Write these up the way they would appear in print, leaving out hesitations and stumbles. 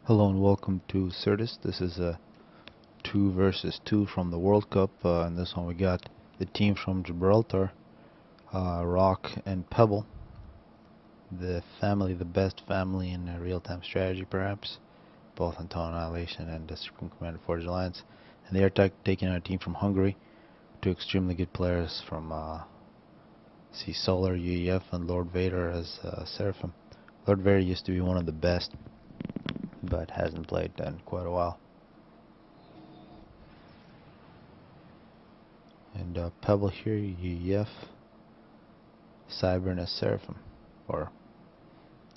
Hello and welcome to Certus. This is a 2 versus 2 from the World Cup. In this one we got the team from Gibraltar, Rock and Pebble. The best family in real-time strategy perhaps, both in Total Annihilation and Supreme Commander Forged Alliance. And they are taking on a team from Hungary, two extremely good players from Solar, UEF, and Lord Vader as Seraphim. Lord Vader used to be one of the best, but hasn't played in quite a while. And Pebble here, UEF, Cybern as Seraphim. Or,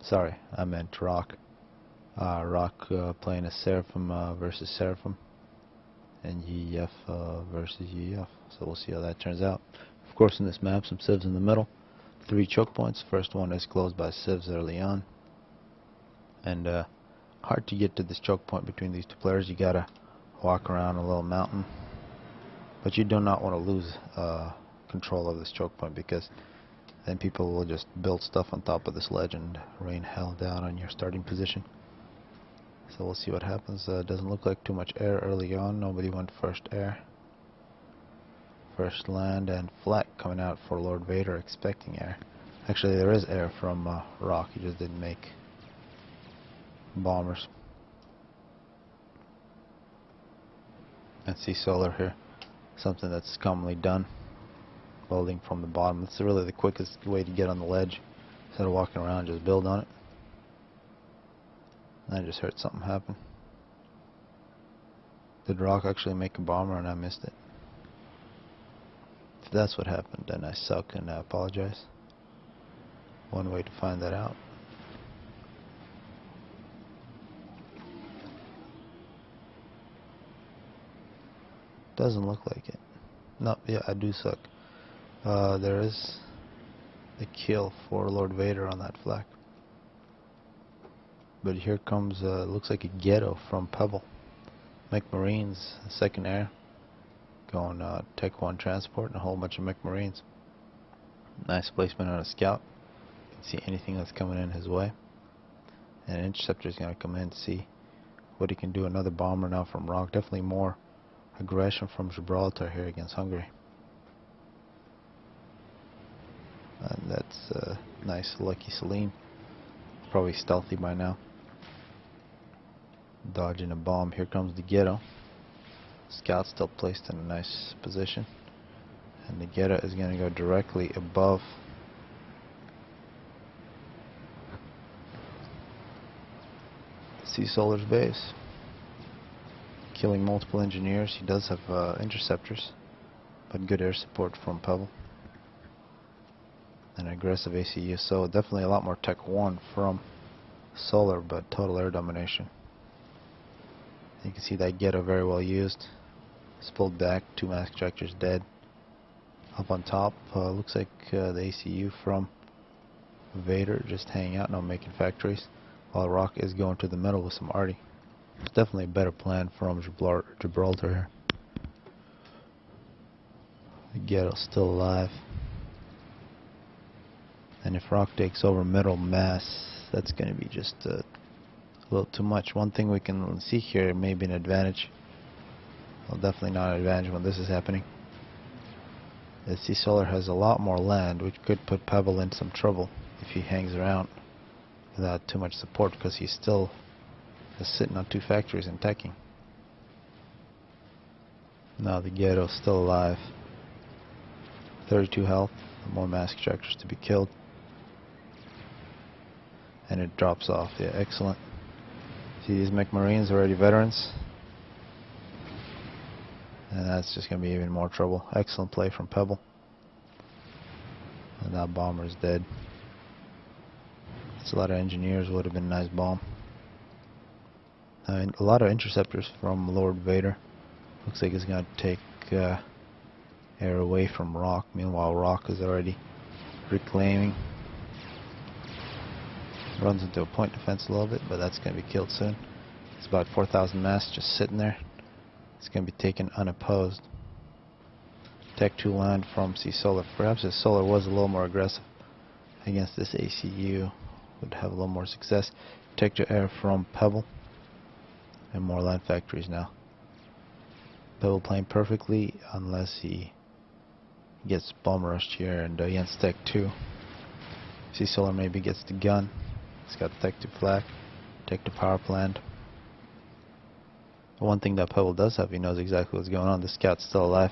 sorry, I meant Rock. Rock playing as Seraphim versus Seraphim, and UEF versus UEF. So we'll see how that turns out. Of course, in this map, some civs in the middle. 3 choke points. First one is closed by civs early on. And hard to get to this choke point between these two players. You gotta walk around a little mountain, but you do not want to lose control of this choke point, because then people will just build stuff on top of this ledge and rain hell down on your starting position. So we'll see what happens. Doesn't look like too much air early on. Nobody went first air. First land and flat coming out for Lord Vader, expecting air. Actually, there is air from Rock. He just didn't make bombers. And see Solar here, something that's commonly done, building from the bottom. It's really the quickest way to get on the ledge. Instead of walking around, just build on it. I just heard something happen. Did Rock actually make a bomber and I missed it? If that's what happened, then I suck and I apologize. One way to find that out. Doesn't look like it. No, yeah, I do suck. There is a kill for Lord Vader on that flak. But here comes, looks like a ghetto from Pebble. Mech Marines, second air. Going Tech 1 transport and a whole bunch of Mech Marines. Nice placement on a scout. You can see anything that's coming in his way. And an interceptor is going to come in to see what he can do. Another bomber now from Rock. Definitely more aggression from Gibraltar here against Hungary. And that's nice, lucky Celine. Probably stealthy by now. Dodging a bomb. Here comes the ghetto. Scout still placed in a nice position. And the ghetto is going to go directly above Solar's base. Killing multiple engineers. He does have interceptors, but good air support from Pebble. An aggressive ACU, so definitely a lot more Tech 1 from Solar, but total air domination. You can see that ghetto very well used. It's pulled back, 2 mask tractors dead. Up on top, looks like the ACU from Vader just hanging out, no making factories, while Rock is going to the middle with some arty. It's definitely a better plan from Gibraltar here. The ghetto's still alive. And if Rock takes over middle mass, that's going to be just a little too much. One thing we can see here may be an advantage. Well, definitely not an advantage when this is happening. The Sea Solar has a lot more land, which could put Pebble in some trouble if he hangs around without too much support, because he's still just sitting on 2 factories and teching. Now the ghetto's still alive. 32 health, more mask tractors to be killed. And it drops off. Yeah, excellent. See, these Mech Marines are already veterans. And that's just going to be even more trouble. Excellent play from Pebble. And that bomber is dead. It's a lot of engineers, would have been a nice bomb. A lot of interceptors from Lord Vader. Looks like he's going to take air away from Rock. Meanwhile, Rock is already reclaiming. Runs into a point defense a little bit, but that's going to be killed soon. It's about 4,000 mass just sitting there. It's going to be taken unopposed. Tech 2 land from Solar. Perhaps if Solar was a little more aggressive against this ACU, would have a little more success. Tech 2 air from Pebble. and more line factories now. Pebble playing perfectly unless he gets bomb rushed here and against Tech 2. See, Solar maybe gets the gun. He's got Tech 2 flak, Tech 2 power plant. The one thing that Pebble does have, he knows exactly what's going on. The scout's still alive.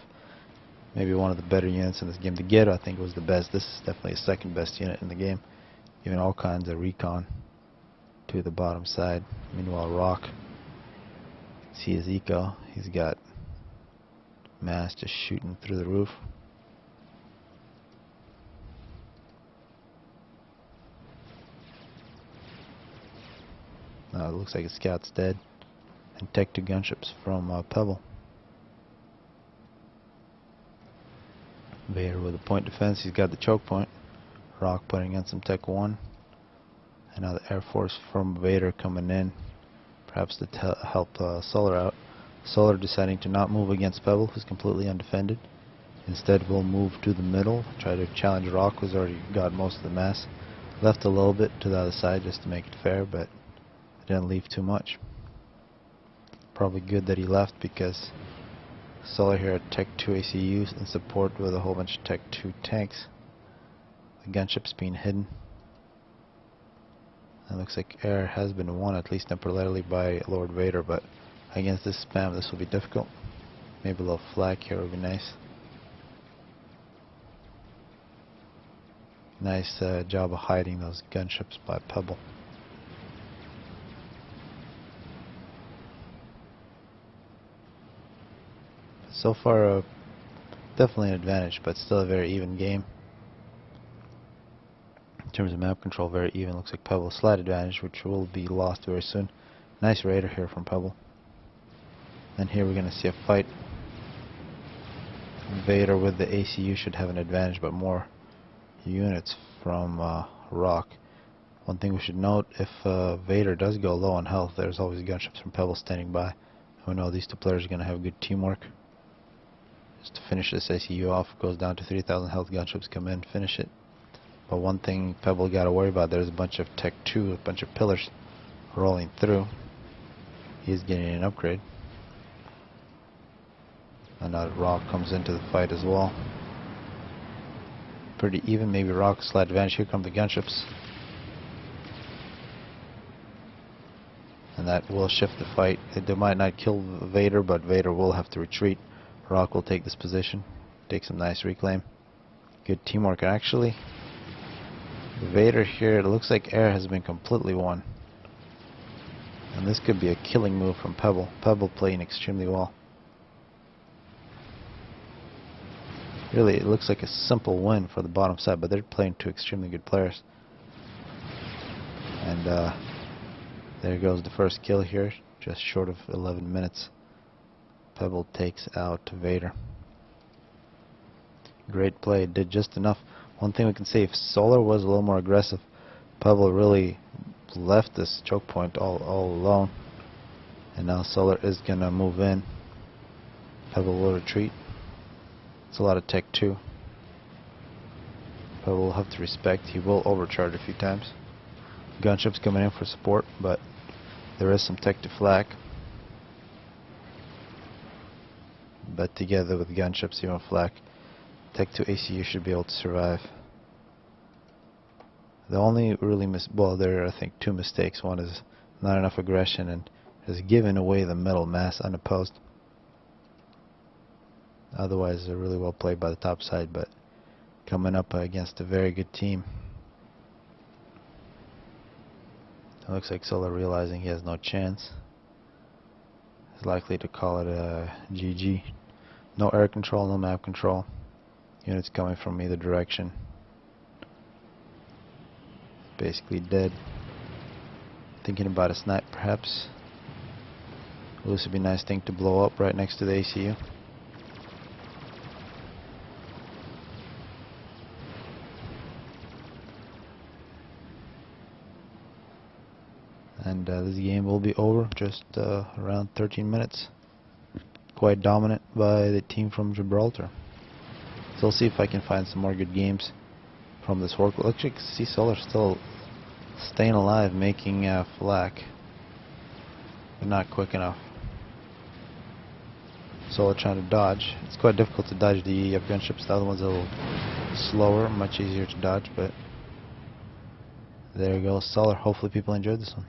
Maybe one of the better units in this game. The Ghetto, I think, was the best. This is definitely a second best unit in the game. Giving all kinds of recon to the bottom side. Meanwhile, Rock, see his eco. He's got mass just shooting through the roof. It looks like a scout's dead. And Tech 2 gunships from Pebble. Vader with a point defense. He's got the choke point. Rock putting in some Tech 1. And now the Air Force from Vader coming in. Perhaps to help Solar out. Solar deciding to not move against Pebble, who's completely undefended. Instead, we'll move to the middle. Try to challenge Rock, who's already got most of the mass. Left a little bit to the other side just to make it fair, but didn't leave too much. Probably good that he left because Solar here at Tech 2 ACUs in support with a whole bunch of Tech 2 tanks. The gunship's being hidden. It looks like air has been won, at least temporarily, by Lord Vader, but against this spam this will be difficult. Maybe a little flak here would be nice. Nice job of hiding those gunships by Pebble. So far, definitely an advantage, but still a very even game. In terms of map control, very even. Looks like Pebble slight advantage, which will be lost very soon. Nice raider here from Pebble. And here we're going to see a fight. Vader with the ACU should have an advantage, but more units from Rock. One thing we should note, if Vader does go low on health, there's always gunships from Pebble standing by. We know these two players are going to have good teamwork. Just to finish this ACU off, goes down to 3,000 health, gunships come in, finish it. But one thing Pebble got to worry about, there's a bunch of Tech 2, a bunch of pillars rolling through. He's getting an upgrade. And now Rock comes into the fight as well. Pretty even, maybe Rock's slight advantage. Here come the gunships. And that will shift the fight. They might not kill Vader, but Vader will have to retreat. Rock will take this position, take some nice reclaim. Good teamwork actually. Vader here, it looks like air has been completely won. And this could be a killing move from Pebble. Pebble playing extremely well. Really, it looks like a simple win for the bottom side, but they're playing two extremely good players. And there goes the first kill here, just short of 11 minutes. Pebble takes out Vader. Great play, did just enough. One thing we can say, if Solar was a little more aggressive, Pebble really left this choke point all alone. And now Solar is going to move in. Pebble will retreat. It's a lot of Tech 2. Pebble will have to respect. He will overcharge a few times. Gunships coming in for support, but there is some Tech 2 flak. But together with gunships, even flak, Tech 2 ACU should be able to survive. The only really there are I think two mistakes. One is not enough aggression and has given away the middle mass unopposed. Otherwise, they're really well played by the top side, but coming up against a very good team. It looks like Solar realizing he has no chance. He's likely to call it a GG. No air control, no map control. Units coming from either direction. Basically dead. Thinking about a snipe perhaps. This would be a nice thing to blow up right next to the ACU. And this game will be over just around 13 minutes. Quite dominant by the team from Gibraltar. So I'll see if I can find some more good games from this work. Actually, see Solar still staying alive, making flak. but not quick enough. Solar trying to dodge. It's quite difficult to dodge the EF gunships. The other one's a little slower, much easier to dodge, but there you go, Solar. Hopefully people enjoyed this one.